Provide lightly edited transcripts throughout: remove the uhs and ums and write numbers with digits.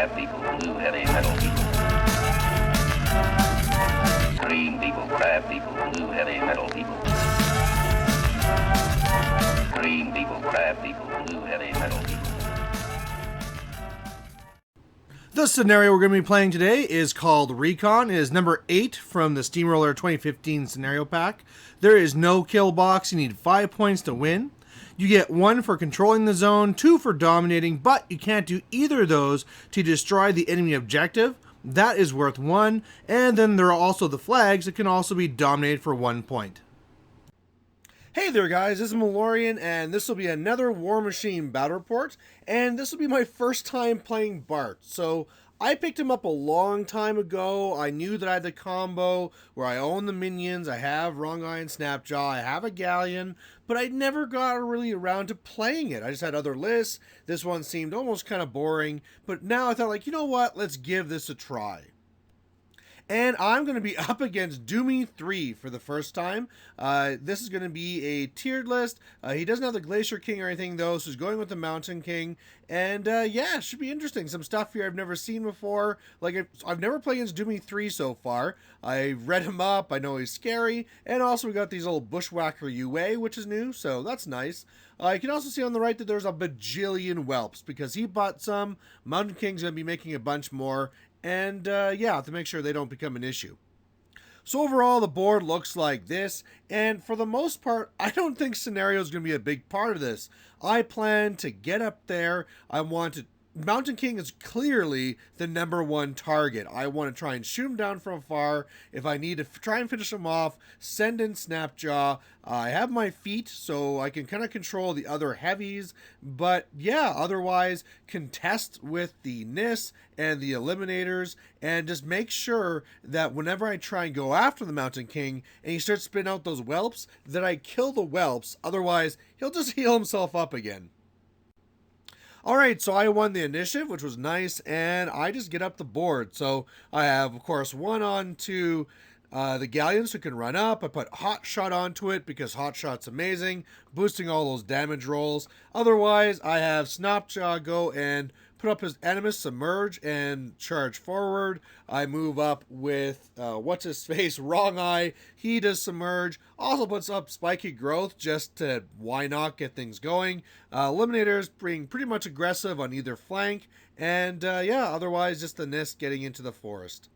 crab people, blue heavy metal people. Green people, crab people, blue heavy metal people. Green people, crab people, blue heavy metal people. The scenario we're going to be playing today is called Recon. It is number 8 from the Steamroller 2015 scenario pack. There is no kill box. You need 5 points to win. You get 1 for controlling the zone, 2 for dominating, but you can't do either of those to destroy the enemy objective. That is worth 1. And then there are also the flags that can also be dominated for 1 point. Hey there guys, this is Malorian, and this will be another War Machine battle report, and this will be my first time playing Bart. So I picked him up a long time ago. I knew that I had the combo where I own the minions, I have Wrong Eye and Snapjaw, I have a Galleon, but I never got really around to playing it. I just had other lists. This one seemed almost kind of boring, but now I thought, like, you know what, let's give this a try. And I'm going to be up against Doomy3 for the first time. This is going to be a tiered list. He doesn't have the Glacier King or anything, though, so he's going with the Mountain King. And yeah, it should be interesting. Some stuff here I've never seen before. Like, I've never played against Doomy3 so far. I read him up. I know he's scary. And also we got these little Bushwhacker UA, which is new, so that's nice. You can also see on the right that there's a bajillion whelps, because he bought some. Mountain King's going to be making a bunch more. And yeah, to make sure they don't become an issue. So overall, the board looks like this, and for the most part, I don't think scenario is going to be a big part of this. I plan to get up there. I want to... Mountain King is clearly the #1 target. I want to try and shoot him down from afar. If I need to try and finish him off, send in Snapjaw. I have my feet, so I can kind of control the other heavies. But yeah, otherwise, contest with the Nis and the Eliminators, and just make sure that whenever I try and go after the Mountain King, and he starts spitting out those whelps, that I kill the whelps. Otherwise, he'll just heal himself up again. Alright, so I won the initiative, which was nice, and I just get up the board. So I have, of course, 1 onto the Galleons who can run up. I put Hot Shot onto it because Hot Shot's amazing, boosting all those damage rolls. Otherwise, I have Snapjaw go and put up his Animus Submerge and charge forward. I move up with, what's-his-face, Wrong Eye. He does Submerge. Also puts up Spiky Growth just to, why not, get things going. Eliminators being pretty much aggressive on either flank. And, yeah, otherwise just the Nis getting into the forest.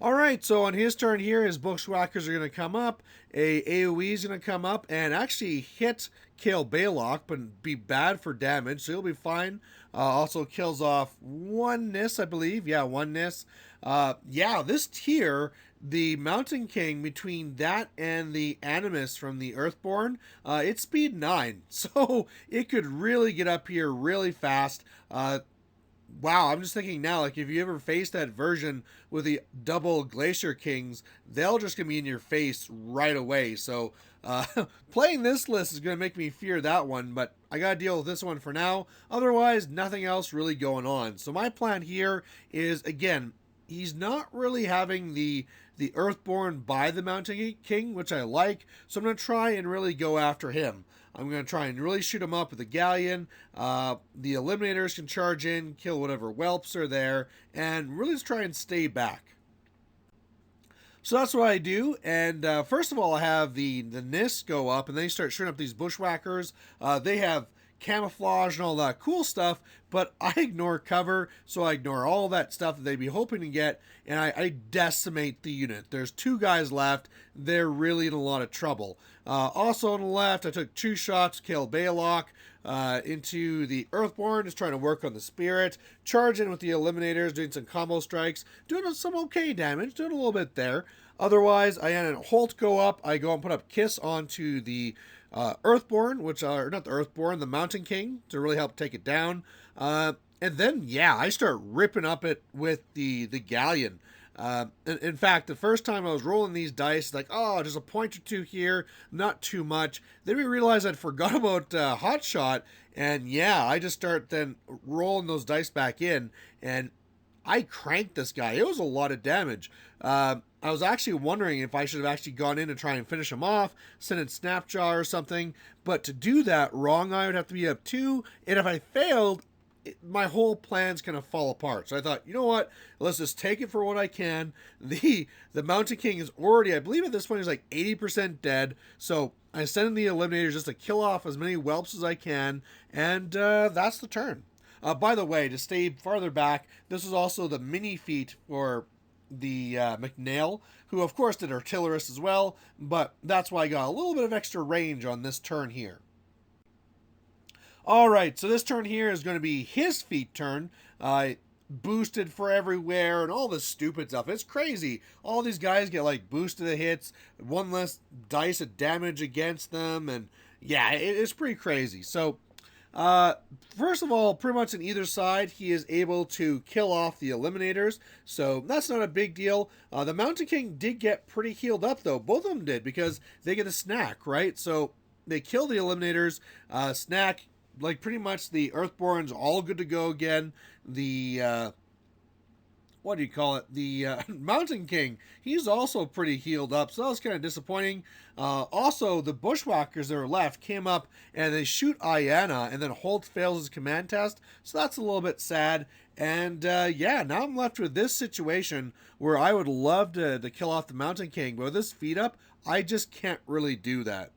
Alright, so on his turn here, his Bushwhackers are going to come up, a AoE is going to come up, and actually hit kill Baylock, but be bad for damage, so he'll be fine. Also kills off 1 Nis, I believe. Yeah, 1 Nis. Yeah, this tier, the Mountain King, between that and the Animus from the Earthborn, it's speed 9, so it could really get up here really fast. Wow, I'm just thinking now, like, if you ever face that version with the double Glacier Kings, they'll just gonna be in your face right away. So, playing this list is gonna make me fear that one, but I gotta deal with this one for now. Otherwise, nothing else really going on. So my plan here is, again, he's not really having the Earthborn by the Mountain King, which I like, so I'm gonna try and really go after him. I'm going to try and really shoot him up with a Galleon. The Eliminators can charge in, kill whatever whelps are there, and really just try and stay back. So that's what I do, and first of all, I have the Nis go up, and they start shooting up these Bushwhackers. They have camouflage and all that cool stuff, but I ignore cover, so I ignore all that stuff that they'd be hoping to get, and I decimate the unit. There's 2 guys left. They're really in a lot of trouble. Also on the left, I took 2 shots, killed Baylock, into the Earthborn, just trying to work on the Spirit. Charge in with the Eliminators, doing some combo strikes, doing some okay damage, doing a little bit there. Otherwise, I had a Holt go up. I go and put up Kiss onto the Earthborn, which are not the Earthborn, the Mountain King, to really help take it down. And then, yeah, I start ripping up it with the Galleon. In fact, the first time I was rolling these dice, like, oh, just a point or 2 here, not too much. Then we realized I'd forgot about Hot Shot, and yeah, I just start then rolling those dice back in, and I cranked this guy. It was a lot of damage. I was actually wondering if I should have actually gone in and try and finish him off, send in Snapjaw or something, but to do that, Wrong Eye would have to be up 2, and if I failed, my whole plans kind of fall apart. So I thought, you know what? Let's just take it for what I can. The Mountain King is already, I believe at this point, he's like 80% dead. So I send in the Eliminators just to kill off as many whelps as I can, and that's the turn. By the way, to stay farther back, this was also the mini feat for the McNail, who of course did Artillerist as well, but that's why I got a little bit of extra range on this turn here. Alright, so this turn here is going to be his feat turn. Boosted for everywhere and all this stupid stuff. It's crazy. All these guys get like boosted hits, one less dice of damage against them, and yeah, it's pretty crazy. So, first of all, pretty much on either side, he is able to kill off the Eliminators, so that's not a big deal. The Mountain King did get pretty healed up, though. Both of them did, because they get a snack, right? So, they kill the Eliminators, snack, like pretty much the Earthborn's all good to go again. The what do you call it? The Mountain King, he's also pretty healed up, so that was kind of disappointing. Also, the Bushwhackers that are left came up and they shoot Ayanna, and then Holt fails his command test, so that's a little bit sad. And yeah, now I'm left with this situation where I would love to kill off the Mountain King, but with this feat up, I just can't really do that.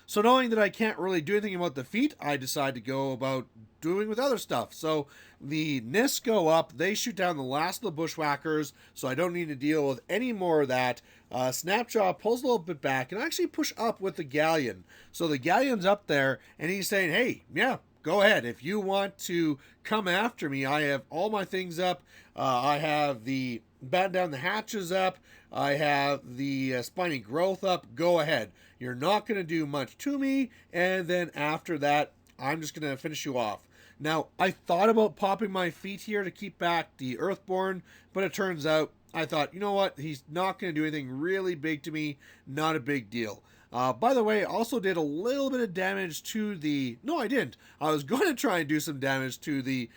So knowing that I can't really do anything about the feat, I decide to go about doing with other stuff. So the NIST go up, they shoot down the last of the Bushwhackers, so I don't need to deal with any more of that. Snapjaw pulls a little bit back and actually push up with the Galleon. So the Galleon's up there, and he's saying, hey, yeah, go ahead. If you want to come after me, I have all my things up. I have the batten down the hatches up. I have the spiny growth up. Go ahead. You're not going to do much to me. And then after that, I'm just going to finish you off. Now, I thought about popping my feet here to keep back the Earthborn, but it turns out I thought, you know what? He's not going to do anything really big to me. Not a big deal. By the way, I also did a little bit of damage to the... No, I didn't. I was going to try and do some damage to the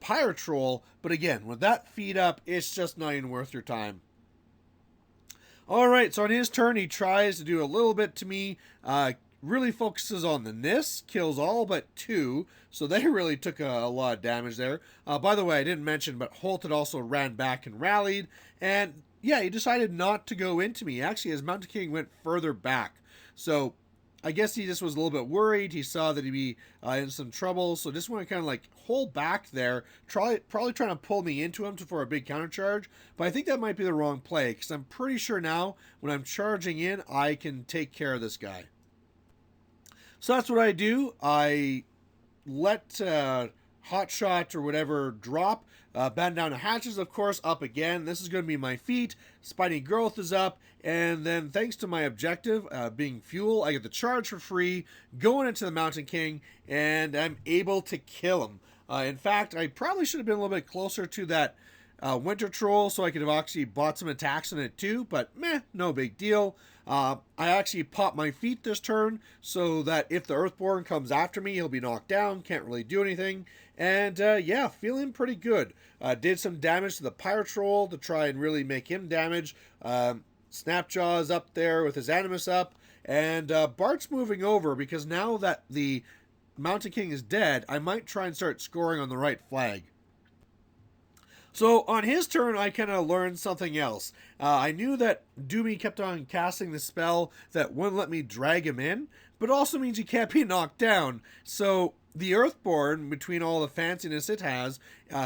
Pyre Troll, but again, with that feat up, it's just not even worth your time. Alright, so on his turn, he tries to do a little bit to me, really focuses on the NIS, kills all but 2, so they really took a lot of damage there. By the way, I didn't mention, but Holt had also ran back and rallied, and yeah, he decided not to go into me. Actually, his Mountain King went further back, so I guess he just was a little bit worried. He saw that he'd be in some trouble, so just want to kind of like hold back there, probably trying to pull me into him for a big counter charge. But I think that might be the wrong play, because I'm pretty sure now when I'm charging in, I can take care of this guy. So that's what I do. I let Hotshot or whatever drop. Batten down the hatches, of course, up again. This is going to be my feat. Spiny growth is up. And then thanks to my objective being fuel, I get the charge for free, going into the Mountain King, and I'm able to kill him. In fact, I probably should have been a little bit closer to that Winter Troll so I could have actually bought some attacks on it too, but meh, no big deal. I actually popped my feet this turn so that if the Earthborn comes after me, he'll be knocked down, can't really do anything. And yeah, feeling pretty good. Did some damage to the Pyre Troll to try and really make him damage. Snapjaw is up there with his Animus up, and Bart's moving over because now that the Mountain King is dead, I might try and start scoring on the right flag. So on his turn, I kind of learned something else. I knew that Doomy kept on casting the spell that wouldn't let me drag him in, but also means he can't be knocked down. So the Earthborn, between all the fanciness it has,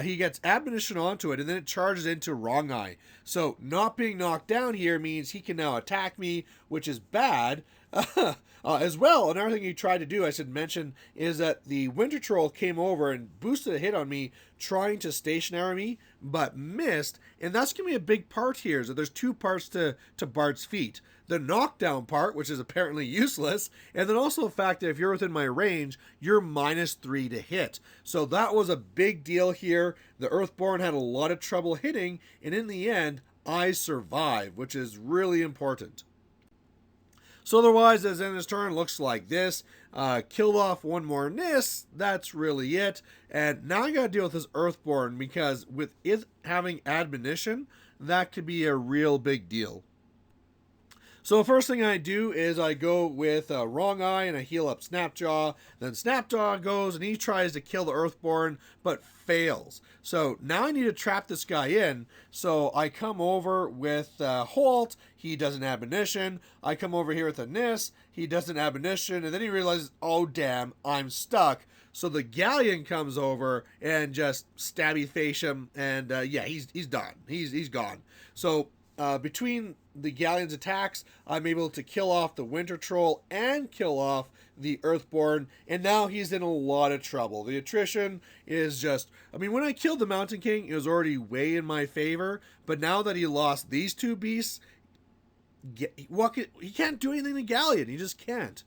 he gets Admonition onto it, and then it charges into Wrong Eye. So not being knocked down here means he can now attack me, which is bad. As well, another thing he tried to do, I should mention, is that the Winter Troll came over and boosted a hit on me, trying to stationary me, but missed, and that's going to be a big part here, is that there's 2 parts to Bart's feat. The knockdown part, which is apparently useless, and then also the fact that if you're within my range, you're -3 to hit. So that was a big deal here. The Earthborn had a lot of trouble hitting, and in the end, I survived, which is really important. So otherwise, as in his turn, looks like this. Killed off 1 more NIS. That's really it. And now I gotta deal with this Earthborn, because with it having Admonition, that could be a real big deal. So the first thing I do is I go with Wrong Eye and I heal up Snapjaw. Then Snapjaw goes and he tries to kill the Earthborn, but fails. So now I need to trap this guy in. So I come over with Holt. He doesn't have ammunition. I come over here with a Nis. He doesn't have ammunition. And then he realizes, oh damn, I'm stuck. So the Galleon comes over and just stabby face him. And yeah, he's done. He's gone. So between the Galleon's attacks, I'm able to kill off the Winter Troll and kill off the Earthborn, and now he's in a lot of trouble. The attrition is just, I mean, when I killed the Mountain King, it was already way in my favor, but now that he lost these two beasts, he can't do anything to Galleon. He just can't.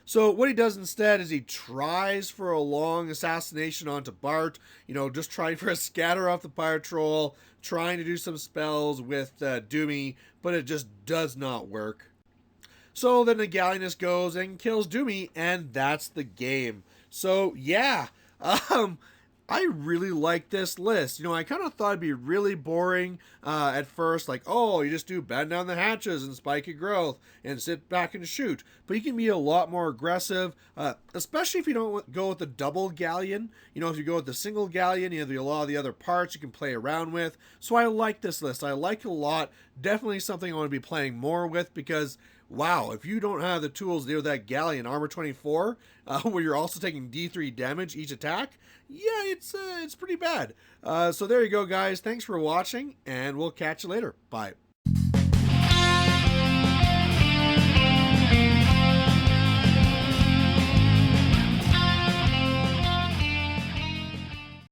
So what he does instead is he tries for a long assassination onto Bart, just trying for a scatter off the Fire Troll, trying to do some spells with Doomy, but it just does not work. So then the Galleonist goes and kills Doomy, and that's the game. So yeah, I really like this list. I kind of thought it'd be really boring at first, like, oh, you just do bend down the hatches and spiky growth and sit back and shoot. But you can be a lot more aggressive, especially if you don't go with the double galleon. If you go with the single galleon, you have a lot of the other parts you can play around with. So I like this list. I like it a lot. Definitely something I want to be playing more with because, wow, if you don't have the tools to deal with that Galleon Armor 24, where you're also taking D3 damage each attack, yeah, it's pretty bad. So there you go, guys. Thanks for watching, and we'll catch you later. Bye.